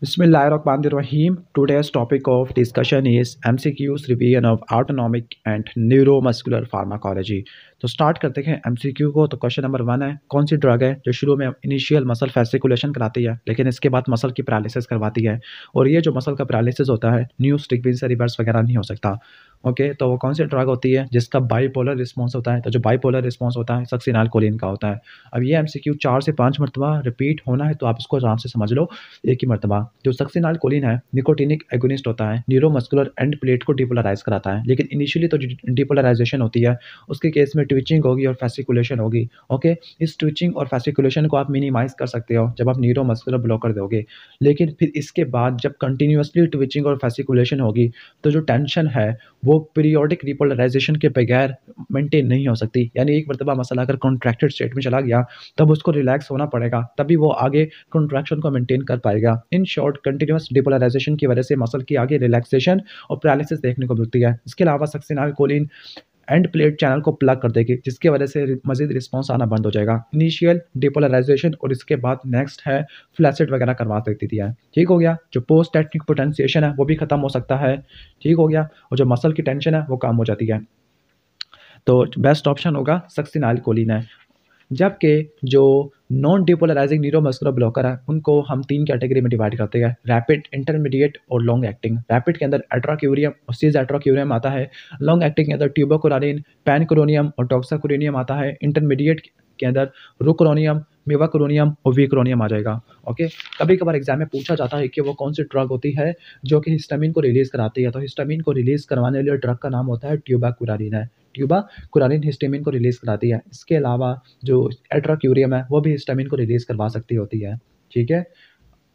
Bismillahirrahmanirrahim. Today's topic of discussion is MCQs revision of autonomic and neuromuscular pharmacology. तो start करते हैं MCQ को। तो क्वेश्चन नंबर 1 है, कौन सी ड्रग है जो शुरू में इनिशियल मसल फैसिकुलेशन कराती है लेकिन इसके बाद मसल की पैरालिसिस करवाती है, और ये जो मसल का पैरालिसिस होता है न्यू स्टिक से रिवर्स वगैरह नहीं हो सकता। ओके, तो वो कौन सी ड्रग होती है जिसका बाइपोलर रिस्पॉन्स होता है? तो जो बाइपोलर रिस्पॉन्स होता है सक्सिनालकोलिन का होता है। अब ये MCQ 4 से 5 मरतबा रिपीट होना है, तो आप इसको आराम से समझ लो एक ही मरतबा। जो सक्सिनालकोलिन है निकोटिनिक एगोनिस्ट होता है, न्यूरोमस्कुलर एंड प्लेट को डिपोलराइज कराता है, लेकिन इनिशियली तो डिपोलराइजेशन होती है उसके केस में ट्विचिंग होगी और फैसिकुलेशन होगी। ओके, इस ट्विचिंग और फैसिकुलेशन को आप मिनिमाइज कर सकते हो जब आप न्यूरोमस्कुलर ब्लॉकर दोगे, लेकिन फिर इसके बाद जब कंटिन्यूअसली ट्विचिंग और फैसिकुलेशन होगी तो जो टेंशन है वो पीरियोडिक रिपोलराइजेशन के बगैर मेंटेन नहीं हो सकती। यानी एक मरतबा मसल अगर कॉन्ट्रैक्टेड स्टेट में चला गया तब उसको रिलैक्स होना पड़ेगा, तभी वो आगे कॉन्ट्रैक्शन को मेंटेन कर पाएगा। इन शॉर्ट कंटिन्यूअस डिपोलराइजेशन की वजह से मसल की आगे रिलैक्सेशन और पैरालिसिस देखने को मिलती है। इसके अलावा सक्सिनालकोलिन एंड प्लेट चैनल को प्लग कर देगी, जिसकी वजह से मजीद रिस्पॉन्स आना बंद हो जाएगा। इनिशियल डिपोलराइजेशन और इसके बाद नेक्स्ट है फ्लैसिड वगैरह करवा सकती है। ठीक हो गया। जो पोस्ट टेक्निक पोटेंशिएशन है वो भी खत्म हो सकता है। ठीक हो गया। और जो मसल की टेंशन है वो कम हो जाती है। तो बेस्ट ऑप्शन होगा सक्सिनालकोलिन है। जबकि जो नॉन डिपोलराइजिंग न्यूरोमस्कुलर ब्लॉकर है उनको हम 3 कैटेगरी में डिवाइड करते हैं, रैपिड, इंटरमीडिएट और लॉन्ग एक्टिंग। रैपिड के अंदर एट्रोक्यूरियम और सीज एट्रोक्यूरियम आता है। लॉन्ग एक्टिंग के अंदर ट्यूबोकुलारिन, पैनक्रोनियम और टॉक्साकुरेनियम आता है। इंटरमीडिएट के अंदर रुक्रोनियम, मेवाक्रोनियम और वीक्रोनियम आ जाएगा। ओके, कभी कभार एग्जाम में पूछा जाता है कि वो कौन सी ड्रग होती है जो कि हिस्टामिन को रिलीज कराती है। तो हिस्टामिन को रिलीज करवाने वाले ड्रग का नाम होता है ट्यूबाकुलारिन है। ट्यूबाकुलारिन हिस्टामिन को रिलीज कराती है। इसके अलावा जो एट्रोक्यूरियम है वो भी हिस्टामिन को रिलीज करवा सकती होती है। ठीक है।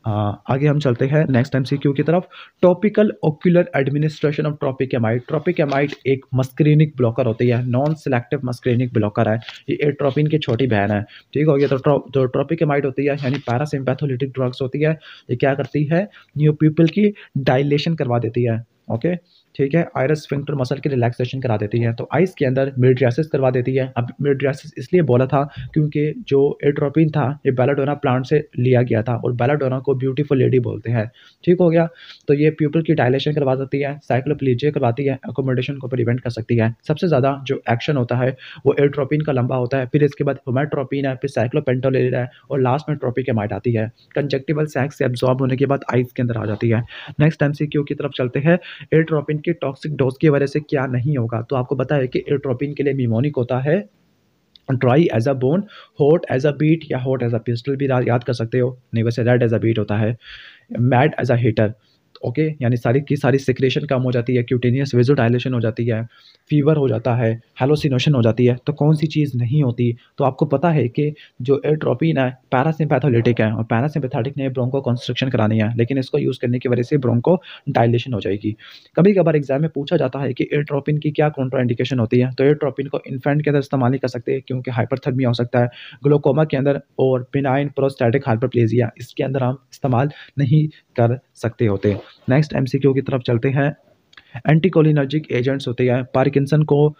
आगे हम चलते हैं नेक्स्ट MCQ की तरफ। Topical ocular administration of tropicamide. Tropicamide एक मस्करीनिक ब्लॉकर होती है, नॉन सिलेक्टिव मस्करीनिक ब्लॉकर है। ये एट्रोपिन की छोटी बहन है। ठीक हो गया। तो जो ट्रोपिकेमाइड होती है यानी पैरासिम्पैथोलिटिक ड्रग्स होती है, ये क्या करती है, न्यू पीपल की डायलेशन करवा देती है। ओके, ठीक है। आइरस स्फिंक्टर मसल की रिलैक्सेशन करा देती है। तो आइस के अंदर मिडरियासिस करवा देती है। अब मिडरियासिस इसलिए बोला था क्योंकि जो एट्रोपिन था ये बेलाडोना प्लांट से लिया गया था, और बेलाडोना को ब्यूटीफुल लेडी बोलते हैं। ठीक हो गया। तो ये प्यूपल की डायलेशन करवा सकती है, साइक्लोप्लीजिया करवाती है, अकोमोडेशन को प्रिवेंट कर सकती है। सबसे ज़्यादा जो एक्शन होता है वो एट्रोपिन का लंबा होता है, फिर इसके बाद हेमाट्रोपिन है, फिर साइक्लोपेंटोलिन है, और लास्ट में ट्रोपिकेमाइड आती है। कंजक्टिवल सैक से एब्जॉर्ब होने के बाद आइस के अंदर आ जाती है। नेक्स्ट MCQ की तरफ चलते हैं। एट्रोपिन की टॉक्सिक डोज की वजह से क्या नहीं होगा? तो आपको पता है कि एट्रोपिन के लिए निमोनिक होता है dry as a bone, hot as a beet या हॉट एज अ पिस्टल भी याद कर सकते हो। नहीं, वैसे रेड एज अ बीट होता है, mad as a hatter. Okay, यानी सारी की सारी सिक्रेशन कम हो जाती है, क्यूटेनियस वेजोडाइलेशन हो जाती है, फीवर हो जाता है, हेलोसिनेशन हो जाती है। तो कौन सी चीज़ नहीं होती? तो आपको पता है कि जो एट्रोपिन है पैरासिम्पैथोलिटिक है, और पैरासिम्पैथेटिक ने ब्रोंको कंस्ट्रक्शन करानी है, लेकिन इसको यूज़ करने की वजह से ब्रोंको डायलेशन हो जाएगी। कभी कभार एग्जाम में पूछा जाता है कि एट्रोपिन की क्या कॉन्ट्राइंडिकेशन होती है। तो एट्रोपिन को इन्फेंट के अंदर इस्तेमाल नहीं कर सकते क्योंकि हाइपरथर्मिया हो सकता है, ग्लूकोमा के अंदर और बिनाइन प्रोस्टैटिक हाइपरप्लेजिया इसके अंदर हम इस्तेमाल नहीं कर सकते होते। नेक्स्ट MCQ की तरफ चलते हैं। एंटीकोलिनर्जिक एजेंट्स होते हैं, पार्किंसन को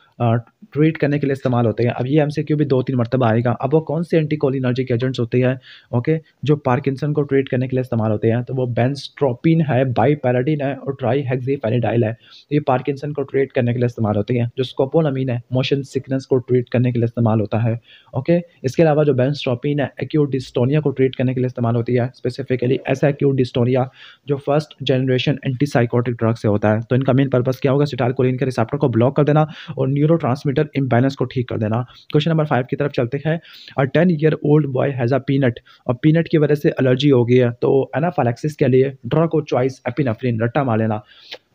ट्रीट करने के लिए इस्तेमाल होते हैं। अब ये MCQ भी 2-3 मरतबा आएगा। अब वो कौन से एंटीकोलिनर्जिक एजेंट्स होते हैं, ओके, जो पार्किंसन को ट्रीट करने के लिए इस्तेमाल होते हैं? तो वो बेंजट्रोपिन है, बाइपेराडिन है और ट्राईहेक्साफेनिडाइल है। ये पार्किंसन को ट्रीट करने के लिए इस्तेमाल होती हैं। जो स्कोपोलामिन है मोशन सिकनेस को ट्रीट करने के लिए इस्तेमाल होता है। ओके, इसके अलावा जो बेंजट्रोपिन है एक्यूट डिस्टोनिया को ट्रीट करने के लिए इस्तेमाल होती है, स्पेसिफिकली ऐसा एक्यूट डिस्टोनिया जो फर्स्ट जनरेशन एंटीसाइकोटिक ड्रग से होता है। तो इनका मेन पर्पस क्या होगा? एसिटाइलकोलिन के रिसेप्टर को ब्लॉक कर देना और न्यूरोट्रांसमीटर इम्बैलेंस को ठीक कर देना। क्वेश्चन नंबर 5 की तरफ चलते हैं। अ 10-year-old boy has a peanut, और पीनट की वजह से एलर्जी हो गई है, तो एनाफाइलैक्सिस के लिए ड्रग ऑफ चॉइस एपिनेफ्रिन, रट्टा मार लेना।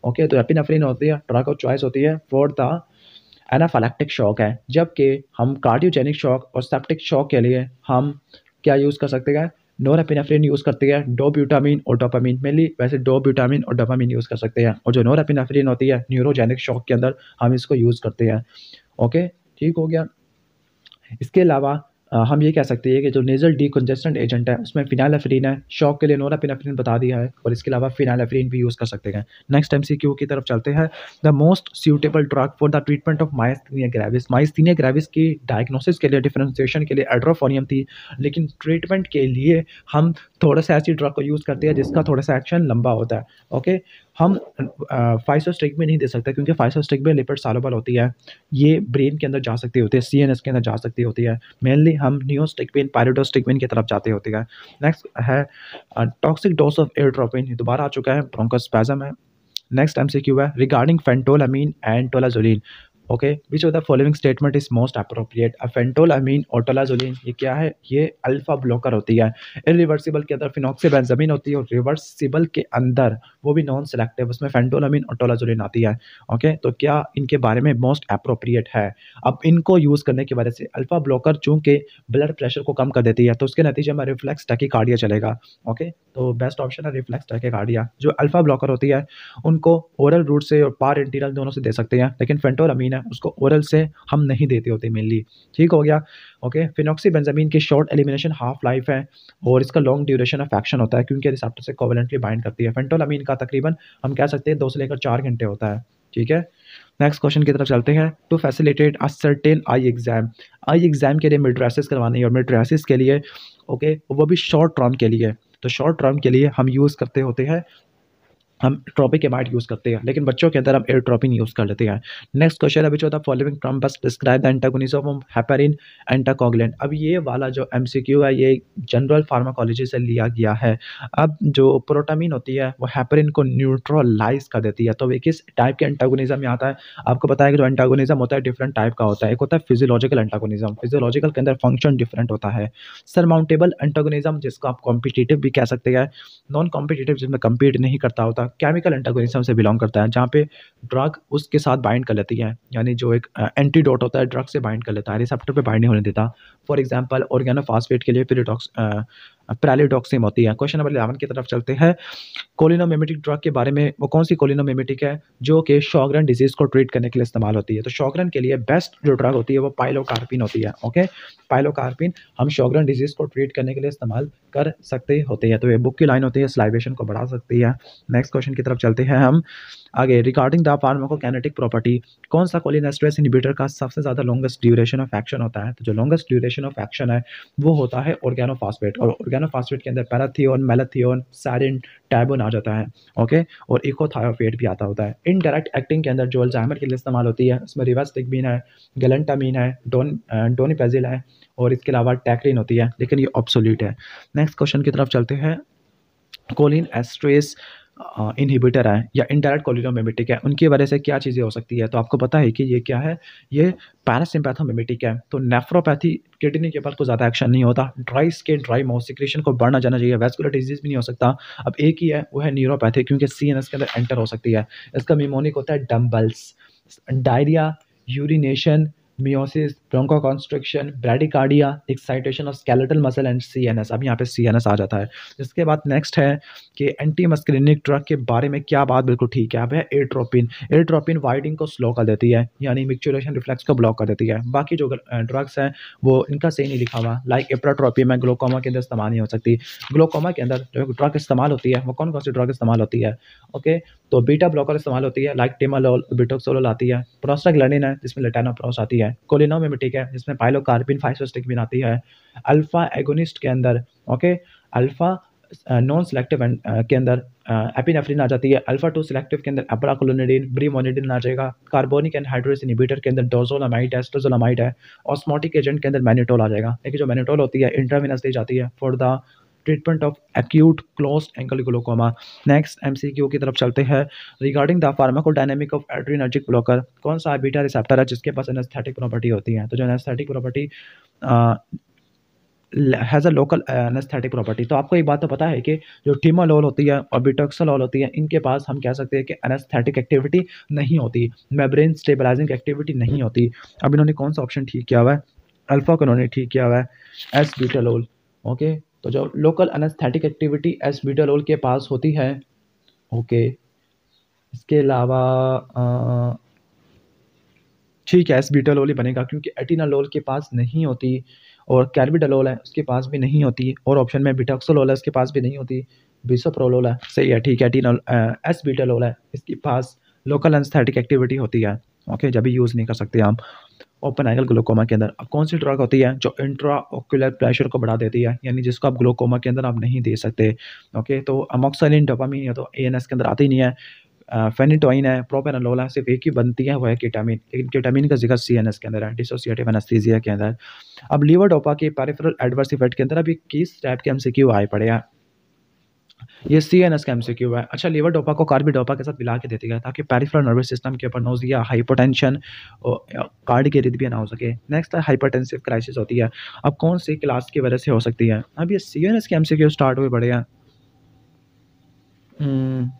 ओके, तो एपिनेफ्रिन होती है, ड्रग ऑफ चॉइस होती है फॉर द एनाफाइलैक्टिक शॉक है। जबकि हम कार्डियोजेनिक शॉक और सेप्टिक शॉक के लिए हम क्या यूज़ कर सकते हैं? नोरेपिनेफ्रिन यूज़ करते हैं, डोब्यूटामिन और डोपामिन, मेनली वैसे डोब्यूटामिन और डोपामिन यूज़ कर सकते हैं। और जो नोरेपिनेफ्रिन होती है न्यूरोजेनिक शॉक के अंदर हम इसको यूज़ करते हैं। ओके, ठीक हो गया। इसके अलावा हम ये कह सकते हैं कि जो नेज़ल डीकंजेस्टेंट एजेंट है उसमें फिनाइलेफ्रीन है, शॉक के लिए नोरापेनेफ्रिन बता दिया है और इसके अलावा फिनाइलेफ्रीन भी यूज़ कर सकते हैं। नेक्स्ट एमसीक्यू की तरफ चलते हैं। The most suitable drug for the treatment of myasthenia gravis. Myasthenia gravis की डायग्नोसिस के लिए, डिफरेंशिएशन के लिए एड्रोफोनियम थी, लेकिन ट्रीटमेंट के लिए हम थोड़ा-सा ऐसी ड्रग को यूज़ करते हैं जिसका थोड़ा-सा एक्शन लंबा होता है। ओके, हम फाइसोस्टिक में नहीं दे सकते क्योंकि फाइसोस्टिक में लिपिड सॉल्युबल होती है। ये ब्रेन के अंदर जा सकती होती है, सीएनएस के अंदर जा सकती होती है। मेनली हम नियोस्टिक्विन, पायरिडोस्टिक्विन की तरफ जाते होते हैं। नेक्स्ट है टॉक्सिक डोज ऑफ एयरट्रोपिन, ये दोबारा आ चुका है, ब्रोंकोस्पैज़म है। नेक्स्ट एमसीक्यू है regarding phentolamine and tolazoline. Okay, which of the following statement is most appropriate. Phentolamine और टोलाजोलिन ये क्या है? ये अल्फा ब्लॉकर होती है। इरिवर्सिबल के अंदर फिनॉक्सीबेंजामीन होती है और रिवर्सिबल के अंदर वो भी नॉन सेलेक्टिव, उसमें फेंटोलामीन और टोलाजोलिन आती है। ओके, तो क्या इनके बारे में मोस्ट अप्रोप्रिएट है? अब इनको यूज़ करने की वजह से अल्फा ब्लॉकर चूँकि ब्लड प्रेशर को कम कर देती है, तो उसके नतीजे में रिफ्लेक्स टैकीकार्डिया चलेगा। ओके, तो बेस्ट ऑप्शन है रिफ्लेक्स टैकीकार्डिया। जो अल्फा ब्लॉकर होती है उनको ओरल रूट से और पार दोनों से दे सकते हैं, लेकिन फेंटोलामीन है उसको ओरल से हम नहीं देते होते मेनली। ठीक हो गया। ओके, फिनॉक्सीबेंजामीन की शॉर्ट एलिमिनेशन हाफ लाइफ है और इसका लॉन्ग ड्यूरेशन ऑफ एक्शन होता है क्योंकि रिसेप्टर से कोवेलेंटली बाइंड करती है। फेंटोलामीन का तकरीबन हम कह सकते हैं 2 से लेकर 4 घंटे होता है। ठीक है। नेक्स्ट क्वेश्चन की तरफ चलते हैं। To facilitate a certain eye exam के लिए मिड्रेसिस करवानी है और मिड्रेसिस के लिए ओके, वो भी शॉर्ट टर्म के लिए। तो शॉर्ट टर्म के लिए हम यूज़ करते होते हैं, हम ट्रोपिकेमाइड यूज़ करते हैं, लेकिन बच्चों के अंदर हम एयरट्रोपिन यूज़ कर लेते हैं। नेक्स्ट क्वेश्चन है, which of the following term best describe the antagonism of heparin anticoagulant. अब ये वाला जो एमसीक्यू है ये जनरल फार्माकोलॉजी से लिया गया है। अब जो प्रोटामीन होती है वो हेपेरिन को न्यूट्रलाइज़ कर देती है, तो ये किस टाइप के एंटागोनिज्म में आता है? आपको पता है कि जो एंटागोनिज्म होता है डिफरेंट टाइप का होता है। एक होता है फिजियोलॉजिकल एंटागोनिज्म, फिजियोलॉजिकल के अंदर फंक्शन डिफरेंट होता है। सरमाउंटेबल एंटागोनिज्म जिसको आप कॉम्पिटिटिव भी कह सकते हैं, नॉन कॉम्पिटिटिव जिसमें कम्पीट नहीं करता होता, केमिकल एंटागोनिज्म से बिलोंग करता है, जहाँ पे ड्रग उसके साथ बाइंड कर लेती है, यानी जो एक एंटीडोट होता है ड्रग से बाइंड कर लेता है, रिसेप्टर पे बाइंड नहीं होने देता। फॉर एग्जांपल ऑर्गेनोफॉस्फेट के लिए पैराडॉक्सिम होती है। क्वेश्चन नंबर 11 की तरफ चलते हैं। कोलिनोमिमेटिक ड्रग के बारे में, वो कौन सी कोलिनोमिमेटिक है जो कि शॉगरेन डिजीज़ को ट्रीट करने के लिए इस्तेमाल होती है? तो शॉगरेन के लिए बेस्ट जो ड्रग होती है वो पाइलोकार्पिन होती है। ओके, पाइलोकार्पिन हम शॉगरेन डिजीज़ को ट्रीट करने के लिए इस्तेमाल कर सकते होते हैं। तो ये बुक की लाइन होती है, स्लाइवेशन को बढ़ा सकती है। नेक्स्ट क्वेश्चन की तरफ चलते हैं हम आगे। रिगार्डिंग द फार्माकोकाइनेटिक प्रॉपर्टी, कौन सा कोलिनेस्टरेज इनहिबिटर का सबसे ज़्यादा लॉन्गेस्ट ड्यूरेशन ऑफ एक्शन होता है? तो जो लॉन्गेस्ट ड्यूरेशन ऑफ एक्शन है वो होता है ऑर्गेनोफॉस्फेट, और ऑर्गेनोफॉस्फेट के अंदर पैराथियोन, मेलाथियोन, सारिन, टैबोन आ जाता है। ओके, और इकोथायोफेट भी आता होता है। इनडायरेक्ट एक्टिंग के अंदर जो अल्जाइमर के लिए इस्तेमाल होती है उसमें रिवास्टिकबिन है, गैलेंटामिन है, डोनिपेजिल है और इसके अलावा टैक्रिन होती है, लेकिन ये ऑब्सोल्यूट है। नेक्स्ट क्वेश्चन की तरफ चलते हैं। कोलिन एस्ट्रेस इनहिबिटर है या इनडायरेक्ट कोलिनोमिमेटिक है, उनकी वजह से क्या चीज़ें हो सकती है? तो आपको पता है कि ये क्या है, ये पैरासिम्पैथोमिमेटिक है। तो नेफ्रोपैथी, किडनी के ऊपर कोई ज़्यादा एक्शन नहीं होता, dry skin, dry mouth, secretion को बढ़ना जाना चाहिए, वैस्कुलर डिजीज़ भी नहीं हो सकता। अब एक ही है, वो है न्यूरोपैथी, क्योंकि सीएनएस के अंदर एंटर हो सकती है। इसका मिमोनिक होता है dumbbells. Diarrhoea, urination, miosis, bronchoconstriction, bradycardia, excitation of skeletal muscle and CNS. अब यहाँ पे सीएनएस आ जाता है। इसके बाद नेक्स्ट है कि एंटी मस्कुलिनिक ड्रग के बारे में क्या बात बिल्कुल ठीक है? अब है एट्रोपिन। एट्रोपिन वाइडिंग को स्लो कर देती है, यानी मिक्चुरेशन रिफ्लेक्स को ब्लॉक कर देती है। बाकी जो ड्रग्स हैं वो इनका सही नहीं लिखा हुआ, लाइक इप्राट्रोपिन में ग्लोकोमा के अंदर इस्तेमाल नहीं हो सकती। ग्लोकोमा के अंदर जो ड्रग इस्तेमाल होती है वो कौन कौन सी ड्रग इस्तेमाल होती है? ओके, तो बीटा ब्लॉकर इस्तेमाल होती है, लाइक टिमालोल, बिटोक्सोलोल आती है। प्रोस्टाग्लैंडिन है जिसमें लेटानोप्रोस आती है। कोलिनोमिमेटिक है जिसमें पाइलोकार्पिन, फाइसोस्टिकबिन आती है। अल्फा एगोनिस्ट के अंदर ओके, अल्फा नॉन सिलेक्टिव के अंदर एपिनेफ्रिन आ जाती है। अल्फा 2 सिलेक्टिव के अंदर अब्राक्लोनिडिन, ब्रीमोनिडिन आ जाएगा। कार्बोनिक एनहाइड्रेस इनहिबिटर के अंदर डोजोलामाइड है, एस्ट्रोजोलामाइड है। ऑस्मोटिक एजेंट के अंदर मैनिटोल आ जाएगा। लेकिन जो मैनिटोल होती है इंट्रावेनस दी जाती है for the treatment of acute closed angle glaucoma. Next MCQ की तरफ चलते हैं। Regarding the pharmacodynamic of adrenergic blocker, कौन सा बीटा रिसेप्टर है जिसके पास एनेस्थेटिक प्रॉपर्टी होती है? तो जो anaesthetic property has a local anaesthetic property. तो आपको एक बात तो पता है कि जो टिमालोल होती है और बिटॉक्सोलोल होती है, इनके पास हम कह सकते हैं कि एनेस्थेटिक एक्टिविटी नहीं होती, मेम्ब्रेन स्टेबलाइजिंग एक्टिविटी नहीं होती। अब इन्होंने कौन सा ऑप्शन ठीक किया हुआ है? अल्फा को इन्होंने ठीक किया हुआ है, एस-ब्यूटालोल। ओके, तो जो लोकल एनेस्थेटिक एक्टिविटी एस-ब्यूटालोल के पास होती है। ओके, इसके अलावा ठीक है, एस-ब्यूटालोल ही बनेगा क्योंकि एटिनालोल के पास नहीं होती। और कैल्बिडोल है उसके पास भी नहीं होती, और ऑप्शन में बिटॉक्सोलोल है उसके पास भी नहीं होती, बिसोप्रोलोल है, सही है, ठीक है, टीनोल एस बीटालोल है इसके पास लोकल एनेस्थेटिक एक्टिविटी होती है, ओके, जब भी यूज़ नहीं कर सकते हम ओपन एंगल ग्लोकोमा के अंदर। अब कौन सी ड्रग होती है जो इंट्रा ओक्यूलर प्रेशर को बढ़ा देती है, यानी जिसको आप ग्लोकोमा के अंदर आप नहीं दे सकते, ओके, तो अमोक्सिलिन, डोपामिन, या तो एएनएस के अंदर आती नहीं है, फेनिटोइन है, प्रोपेनोलोल है, सिर्फ एक ही बनती है वो है केटामिन, लेकिन केटामिन का जिक्र सीएनएस के अंदर है, डिसोसिएटिव एनेस्थीसिया के अंदर। अब लीवर डोपा के पेरिफेरल एडवर्स इफेक्ट के अंदर अभी किस टाइप के एमसीक्यू आए पड़े हैं, ये सीएनएस का एमसीक्यू है। अच्छा, लीवर डोपा को कार्बिडोपा के साथ मिला के देती है ताकि पेरिफेरल नर्वस सिस्टम के ऊपर नोजिया, हाइपोटेंशन और कार्ड की रिदमिया ना हो सके। नेक्स्ट है हाइपरटेंसिव क्राइसिस होती है, अब कौन सी क्लास की वजह से हो सकती है। अब ये सीएनएस के एमसीक्यू स्टार्ट हुए पड़े हैं। हम्म,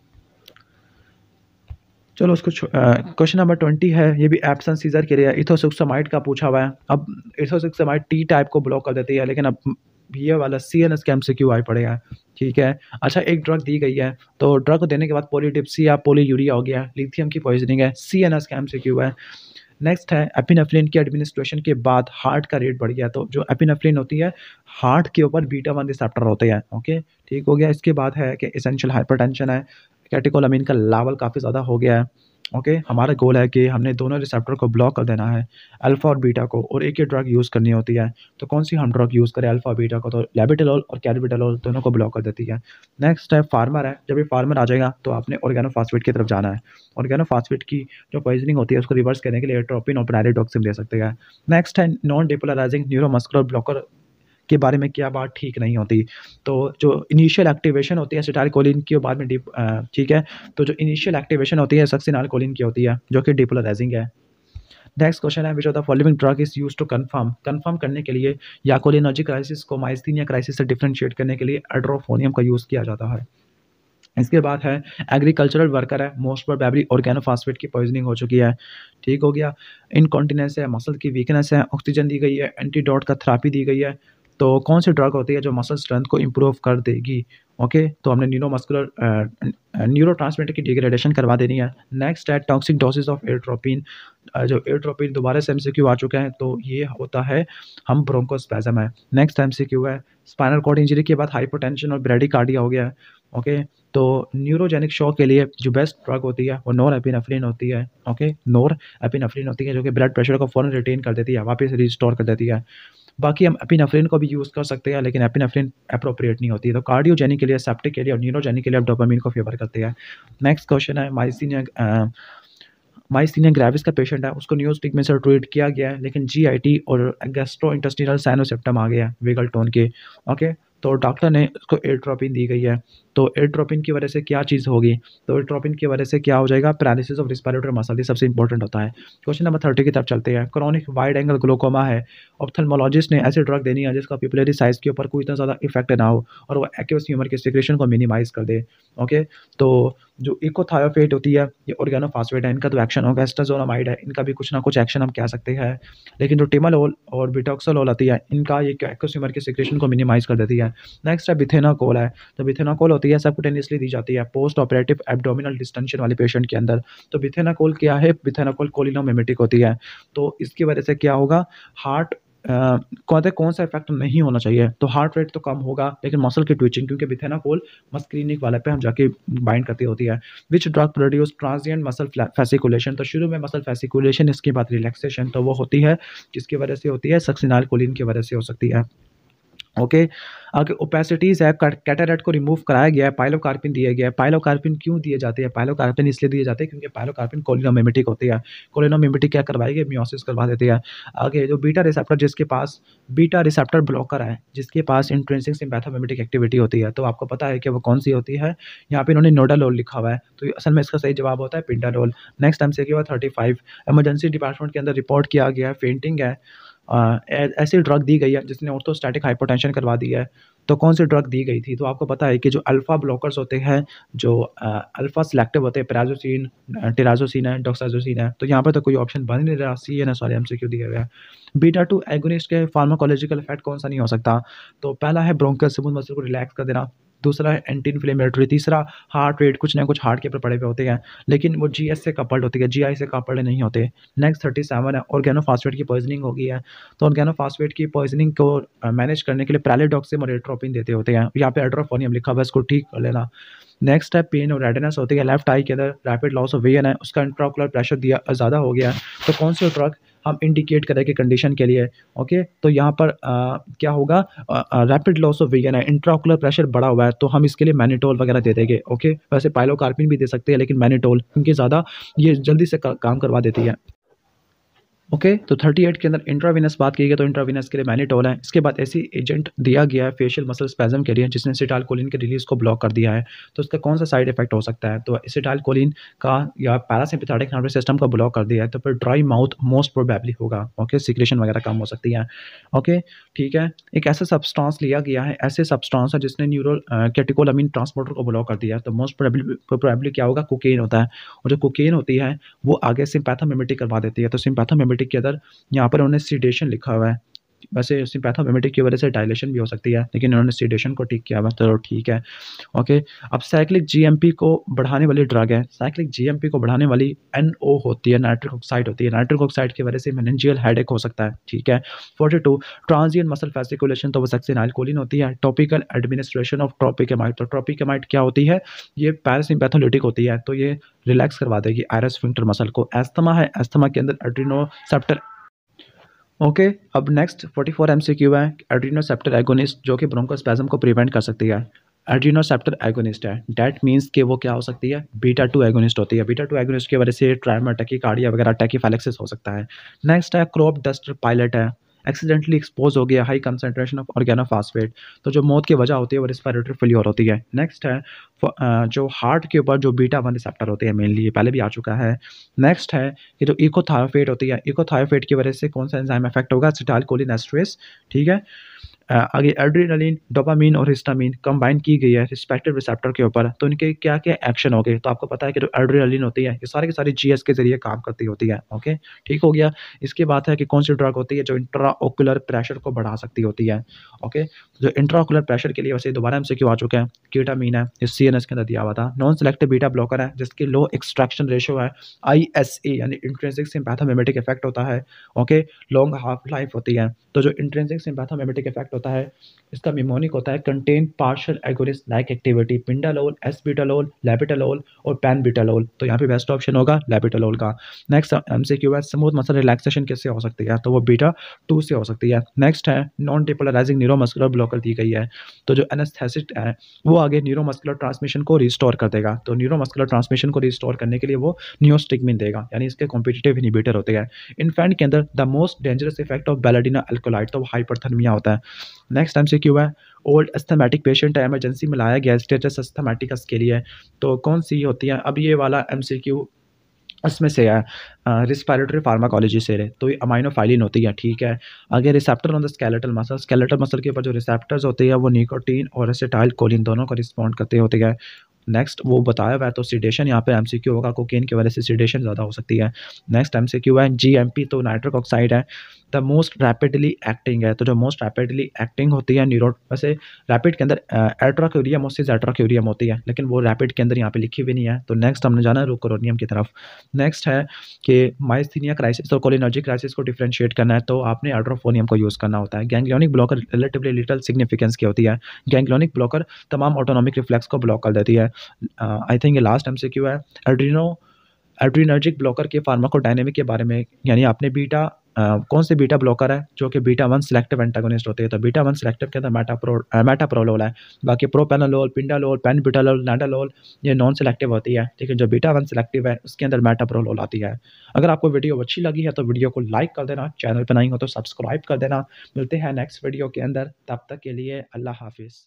चलो उसको क्वेश्चन नंबर 20 है, ये भी एप्सन सीजर के लिए इथोसुक्सामाइड का पूछा हुआ है। अब इथोसुक्सामाइड टी टाइप को ब्लॉक कर देती है, लेकिन अब ये वाला सीएनएस के एमसीक्यू आए पड़े हैं, ठीक है। अच्छा, एक ड्रग दी गई है, तो ड्रग को देने के बाद पॉलीडिप्सी या पॉलीयूरिया हो गया, लिथियम की पॉइजनिंग है, सीएनएस का एमसीक्यू है। नेक्स्ट है एपिनेफ्रिन की एडमिनिस्ट्रेशन के बाद हार्ट का रेट बढ़ गया, तो जो एपिनेफ्रिन होती है हार्ट के ऊपर बीटा 1 रिसेप्टर होते हैं, ओके, ठीक हो गया। इसके बाद है कि एसेंशियल हाइपरटेंशन है, कैटेकोलामिन का लेवल काफ़ी ज़्यादा हो गया है, ओके। हमारा गोल है कि हमने दोनों रिसेप्टर को ब्लॉक कर देना है, अल्फा और बीटा को, और एक ही ड्रग यूज़ करनी होती है, तो कौन सी हम ड्रग यूज़ करें अल्फा बीटा को, तो लेबिटेलोल और कैल्बिटोलोल दोनों को ब्लॉक कर देती है। नेक्स्ट है फार्मर है, जब ये फार्मर आ जाएगा तो आपने ऑर्गेनोफॉस्फेट की तरफ जाना है, ऑर्गेनोफॉस्फेट की जो पॉइजनिंग होती है उसको रिवर्स करने के लिए एट्रोपिन और पैराडॉक्सिन ले सकते हैं। नेक्स्ट है नॉन डिपोलराइजिंग न्यूरोमस्कुलर ब्लॉकर के बारे में क्या बात ठीक नहीं होती, तो जो इनिशियल एक्टिवेशन होती है एसिटाइलकोलिन की, बाद में ठीक है, तो जो इनिशियल एक्टिवेशन होती है सक्सिनाइलकोलिन की होती है जो कि डिपोलराइजिंग है। नेक्स्ट क्वेश्चन है, which of the following drug is used to confirm करने के लिए या कोलिनर्जिक क्राइसिस को माइस्थीनिया क्राइसिस से डिफरेंशिएट करने के लिए एड्रोफोनियम का यूज़ किया जाता है। इसके बाद है एग्रीकल्चरल वर्कर है, मोस्ट प्रोबेबली ऑर्गेनोफॉस्फेट की पॉइजनिंग हो चुकी है, ठीक हो गया। इनकॉन्टिनेंस है, मसल की वीकनेस है, ऑक्सीजन दी गई है, एंटीडोट का थेरेपी दी गई है, तो कौन सी ड्रग होती है जो मसल स्ट्रेंथ को इम्प्रूव कर देगी, ओके, तो हमने न्यूरोट्रांसमीटर की डिग्रेडेशन करवा देनी है। नेक्स्ट है टॉक्सिक डोसेज ऑफ एट्रोपिन, जो एट्रोपिन दोबारा से एमसीक्यू आ चुका है, तो ये होता है हम ब्रोंकोस्पैज्म है। नेक्स्ट एमसीक्यू है स्पाइनल कॉर्ड इंजरी के बाद हाइपोटेंशन और ब्रेडिकार्डिया हो गया है, ओके, तो न्यूरोजेनिक शॉक के लिए जो बेस्ट ड्रग होती है वो नोर एपिनेफ्रिन होती है, ओके, नोर एपिनेफ्रिन होती है जो कि ब्लड प्रेशर को फ़ौरन रिटेन कर देती है, वापस रिस्टोर कर देती है। बाकी हम एपिनेफ्रिन को भी यूज़ कर सकते हैं, लेकिन एपिनेफ्रिन एप्रोप्रिएट नहीं होती, तो कार्डियोजेनिक के लिए, सेप्टिक के लिए और न्यूरोजेनिक के लिए आप डोपामिन को फेवर करते हैं। नेक्स्ट क्वेश्चन है माइस्थीनिया ग्रेविस का पेशेंट है, उसको न्यूरोस्टिग्मा से ट्रीट किया गया है, लेकिन जीआईटी और गैस्ट्रोइंटेस्टिनल साइनोसेप्टम आ गया है वेगल टोन के, ओके, तो डॉक्टर ने उसको एट्रोपिन दी गई है, तो एट्रोपिन की वजह से क्या चीज़ होगी, तो एट्रोपिन की वजह से क्या हो जाएगा, पैरालिसिस ऑफ रिस्पिरेटरी मसल, ये सबसे इंपॉर्टेंट होता है। क्वेश्चन नंबर 30 की तरफ चलते हैं, क्रॉनिक वाइड एंगल ग्लोकोमा है, ऑप्थेल्मोलॉजिस्ट ने ऐसी ड्रग देनी है जिसका पिपुलरी साइज के ऊपर कोई इतना ज़्यादा इफेक्ट ना हो और वो एक्वस ह्यूमर के सिक्रेशन को मिनिमाइज कर दे, ओके, तो जो इकोथायोफेट होती है ये ऑर्गेनोफॉस्फेट है, इनका तो एक्शन होगा, एस्टाजोलामाइड है, इनका भी कुछ ना कुछ एक्शन हम कह सकते हैं, लेकिन जो टिमालोल और बिटॉक्सोलोल आती है इनका ये एक्वस ह्यूमर के सिक्रेशन को मिनिमाइज कर देती है। नेक्स्ट है बिथेनाकोल है, तो बिथेनाकोल होती है सबकुटेनियसली दी जाती है पोस्ट ऑपरेटिव एब्डोमिनल डिस्टेंशन वाले पेशेंट के अंदर, तो बिथेनाकोल क्या है, बिथेनाकोल कोलिनोमिमेटिक होती है, तो इसकी वजह से क्या होगा, हार्ट कौन सा इफेक्ट नहीं होना चाहिए, तो हार्ट रेट तो कम होगा लेकिन मसल की ट्विचिंग, क्योंकि बिथेनाकोल मस्क्रीनिक वाले पे हम जाके बाइंड करती होती है। Which drug produce transient muscle fasciculation, तो शुरू में मसल फैसिकुलेशन, इसके बाद रिलैक्सेशन, तो वो होती है किसकी वजह से होती है, सक्सिनाइलकोलिन की वजह से हो सकती है, ओके। आगे ओपेसिटीज़ है, कैटरेक्ट को रिमूव कराया गया है, पाइलोकार्पिन दिया गया है। पाइलोकार्पिन क्यों दिए जाते हैं, पाइलोकार्पिन इसलिए दिए जाते हैं क्योंकि पाइलोकार्पिन कोलिनोमिमेटिक होती है, कोलिनोमिमेटिक क्या करवाएगी, मियोसिस करवा देती है। आगे जो बीटा रिसेप्टर, जिसके पास बीटा रिसेप्टर ब्लॉकर है, जिसके पास इंट्रिंसिक सिम्पैथोमिमेटिक एक्टिविटी होती है, तो आपको पता है कि वो कौन सी होती है, यहाँ पे इन्होंने नोडालोल लिखा हुआ है, तो असल में इसका सही जवाब होता है पिंडालोल। नेक्स्ट एमसीक्यू 35, इमरजेंसी डिपार्टमेंट के अंदर रिपोर्ट किया गया है फेंटिंग है, ऐसी ड्रग दी गई है जिसने ऑर्थोस्टैटिक हाइपोटेंशन करवा दी है, तो कौन सी ड्रग दी गई थी, तो आपको पता है कि जो अल्फा ब्लॉकर्स होते हैं, जो अल्फा सिलेक्टिव होते हैं, पैराजोसिन, टिराजोसिन है, डॉक्साजोसिन है, तो यहाँ पर तो कोई ऑप्शन बन नहीं रहा, सी है ना, सॉरी एमसीक्यू दिया गया है। बीटा 2 एगोनिस्ट के फार्माकोलॉजिकल इफेक्ट कौन सा नहीं हो सकता, तो पहला है ब्रोंकस स्मूथ मसल को रिलैक्स कर देना, दूसरा है एंटी इन्फ्लेमेटरी, तीसरा हार्ट रेट, कुछ ना कुछ हार्ट के ऊपर पड़े हुए होते हैं, लेकिन वो जीएस से कपल्ड होती है, जीआई से कपल्ड नहीं होते। नेक्स्ट 37 है ऑर्गेनोफॉस्फेट की पॉइजनिंग हो गई है। तो ऑर्गेनोफॉस्फेट की पॉइजनिंग को मैनेज करने के लिए पैरालिडॉक्सिम और एट्रोपिन देते होते हैं। यहाँ पे एट्रोफोनियम लिखा हुआ है, इसको ठीक कर लेना। नेक्स्ट है पेन और रेडनेस होती है लेफ्ट आई के अंदर, रैपिड लॉस ऑफ विजन है, उसका इंट्राओकुलर प्रेशर दिया ज़्यादा हो गया है। तो कौन सी ड्रग हम इंडिकेट करें कि कंडीशन के लिए? ओके, तो यहाँ पर क्या होगा, रैपिड लॉस ऑफ विजन है, इंट्राओकुलर प्रेशर बढ़ा हुआ है, तो हम इसके लिए मैनिटोल वगैरह दे देंगे। ओके, वैसे पाइलोकार्पिन भी दे सकते हैं, लेकिन मैनिटोल क्योंकि ज़्यादा ये जल्दी से काम करवा देती है। ओके, तो 38 के अंदर इंट्रावीनस बात की गई, तो इंट्रावीनस के लिए मैनिटोल है। इसके बाद ऐसी एजेंट दिया गया है फेशियल मसल स्पैज़म के लिए जिसने एसिटाइलकोलिन के रिलीज़ को ब्लॉक कर दिया है। तो इसका कौन सा साइड इफेक्ट हो सकता है? तो एसिटाइलकोलिन का या पैरासिम्पैथेटिक नर्वस सिस्टम का ब्लॉक कर दिया है, तो फिर ड्राई माउथ मोस्ट प्रोबेबली होगा। ओके, सिक्रेशन वगैरह कम हो सकती है। ओके, ठीक है। एक ऐसा सब्सटेंस लिया गया है, ऐसे सब्सटेंस है जिसने कैटेकोलामिन ट्रांसपोर्टर को ब्लॉक कर दिया है, तो मोस्ट प्रोबेबली क्या होगा, कोकेन होता है। और जो कोकेन होती है वो आगे सिम्पैथोमिमेटिक करवा देती है। तो सिम्पैथोमिमेटिक के अंदर यहाँ पर उन्होंने सीडेशन लिखा हुआ है। वैसे सिम्पैथोमिमेटिक की वजह से डायलेशन भी हो सकती है, लेकिन उन्होंने सीडेशन को ठीक किया हुआ है, चलो ठीक है। ओके, अब साइक्लिक जीएमपी को बढ़ाने वाली ड्रग है। साइक्लिक जीएमपी को बढ़ाने वाली एनओ होती है, नाइट्रिक ऑक्साइड होती है। नाइट्रिक ऑक्साइड की वजह से मेनिंजियल हेडेक हो सकता है, ठीक है। 42 ट्रांजिएंट मसल फैसिकुलेशन, तो वो सक्सिनाइलकोलिन होती है। टॉपिकल एडमिनिस्ट्रेशन ऑफ ट्रोपिकेमाइड, तो ट्रोपिकेमाइड क्या होती है, ये पैरासिम्पैथोलिटिक होती है, तो ये रिलैक्स करवा देगी आयरस स्फिंक्टर मसल को। एस्थमा है, एस्थमा के अंदर एड्रेनोसेप्टर। ओके, अब नेक्स्ट 44 एमसीक्यू है, एड्रेनोसेप्टर एगोनिस्ट जो कि ब्रोंकोस्पैज़म को प्रिवेंट कर सकती है। एड्रेनोसेप्टर एगोनिस्ट है, दैट मीन्स कि वो क्या हो सकती है, बीटा 2 एगोनिस्ट होती है। बीटा 2 एगोनिस्ट की वजह से ट्रायमा, टैकीकार्डिया वगैरह, टैकीफैलेक्सिस हो सकता है। नेक्स्ट है क्रॉप डस्टर पायलट है, एक्सीडेंटली एक्सपोज हो गया हाई कंसंट्रेशन ऑफ ऑर्गेनोफॉस्फेट, तो जो मौत की वजह होती है वो रिस्पिरेटरी फेल्योर होती है। नेक्स्ट है जो हार्ट के ऊपर जो बीटा 1 रिसेप्टर होते हैं, मेनली ये पहले भी आ चुका है। नेक्स्ट है कि जो इकोथायोफेट होती है, इकोथायोफेट की वजह से कौन सा एंजाइम इफेक्ट होगा, एसिटाइलकोलिन एस्ट्रेस, ठीक है। आगे एड्रेनालिन, डोपामिन और हिस्टामिन कंबाइन की गई है रिस्पेक्टिव रिसेप्टर के ऊपर, तो इनके क्या-क्या एक्शन हो गए? तो आपको पता है कि जो एड्रेनालिन होती है, ये सारी की सारी जीएस के ज़रिए काम करती होती है। ओके, ठीक हो गया। इसके बाद है कि कौन सी ड्रग होती है जो इंट्राओकुलर प्रेशर को बढ़ा सकती होती है। ओके, जो इंट्राओकुलर प्रेशर के लिए वैसे दोबारा एमसीक्यू आ चुका है, केटामीन है, ये सीएनएस के अंदर दिया हुआ था। नॉन सेलेक्टिव बीटा ब्लॉकर है जिसकी लो एक्सट्रैक्शन रेशियो है, आईएसए यानी इंट्रिंसिक सिम्पैथोमिमेटिक इफेक्ट होता है। ओके, लॉन्ग हाफ लाइफ होती है। तो जो इंट्रिंसिक सिम्पैथोमिमेटिक इफेक्ट होता है, इसका मिमोनिक होता है contain partial agonist like activity, pindolol, acebutolol, labetalol और पैनबिटालोल, तो यहाँ पे बेस्ट ऑप्शन होगा लेबिटालोल का। नेक्स्ट एमसीक्यू है स्मूथ मसल रिलैक्सेशन किससे हो सकती है, तो वो बीटा 2 से हो सकती है। नेक्स्ट है नॉन डिपोलराइजिंग न्यूरोमस्कुलर ब्लॉकर दी गई है, तो जो एनेस्थेसिस्ट है वो आगे न्यूरोमस्कुलर ट्रांसमिशन को रिस्टोर कर देगा, तो न्यूरोमस्कुलर ट्रांसमिशन को रिस्टोर करने के लिए वो नियोस्टिग्मिन देगा, यानी इसके कॉम्पिटिटिव इनहिबिटर होते हैं। इन्फेंट के अंदर the most dangerous effect of belladonna alkaloid, तो हाइपरथर्मिया होता है। नेक्स्ट एमसीक्यू है ओल्ड अस्थमैटिक पेशेंट है, इमरजेंसी में लाया गया स्टेटस अस्थमैटिकस के लिए, तो कौन सी होती है? अब ये वाला एमसीक्यू इसमें से है रिस्पिरेटरी फार्माकोलॉजी से है, तो ये अमाइनोफाइलिन होती है, ठीक है। आगे receptor on the skeletal muscle के ऊपर जो रिसेप्टर्स होते हैं वो निकोटीन और एसिटाइलकोलिन दोनों को रिस्पॉन्ड करते होते हैं। नेक्स्ट वो बताया हुआ है, तो सिडेशन यहाँ पे एमसीक्यू होगा, कोकेन की वजह से सिडेशन ज़्यादा हो सकती है। नेक्स्ट एमसीक्यू है जीएमपी, तो नाइट्रिक ऑक्साइड है, द मोस्ट रैपिडली एक्टिंग है, तो जो मोस्ट रैपिडली एक्टिंग होती है न्यूरो, वैसे रैपिड के अंदर एट्राक्यूरियम मोसिस एट्राक्यूरियम होती है, लेकिन वो रैपिड के अंदर यहाँ पे लिखी हुई नहीं है। तो नेक्स्ट हमने जाना है रोकोरोनियम की तरफ। नेक्स्ट है कि माइस्थीनिया क्राइसिस और कोलिनर्जिक क्राइसिस को डिफरेंशिएट करना है, तो आपने एट्रोफोनियम को यूज़ करना होता है। Ganglionic blocker relatively little significance की होती है। गैंग्लियोनिक ब्लॉकर तमाम ऑटोनॉमिक रिफ्लेक्स को ब्लॉक कर देती है। आई थिंक ये लास्ट एमसीक्यू है एड्रीनर्जिक ब्लॉकर के फार्माकोडायनेमिक के बारे में, यानी आपने बीटा कौन से बीटा ब्लॉकर है जो कि बीटा 1 सिलेक्टिव एंटागोनिस्ट होते हैं, तो बीटा 1 सिलेक्टिव के अंदर मेटाप्रोलोल है। बाकी प्रोपेनोलोल, पिंडालोल, पेनबिटालोल, नाडालोल ये नॉन सिलेक्टिव होती है, लेकिन जो बीटा 1 सिलेक्टिव है उसके अंदर मेटाप्रोलोल आती है। अगर आपको वीडियो अच्छी लगी है तो वीडियो को लाइक कर देना, चैनल पर नहीं हो तो सब्सक्राइब कर देना। मिलते हैं नेक्स्ट वीडियो के अंदर, तब तक के लिए अल्लाह हाफिज़।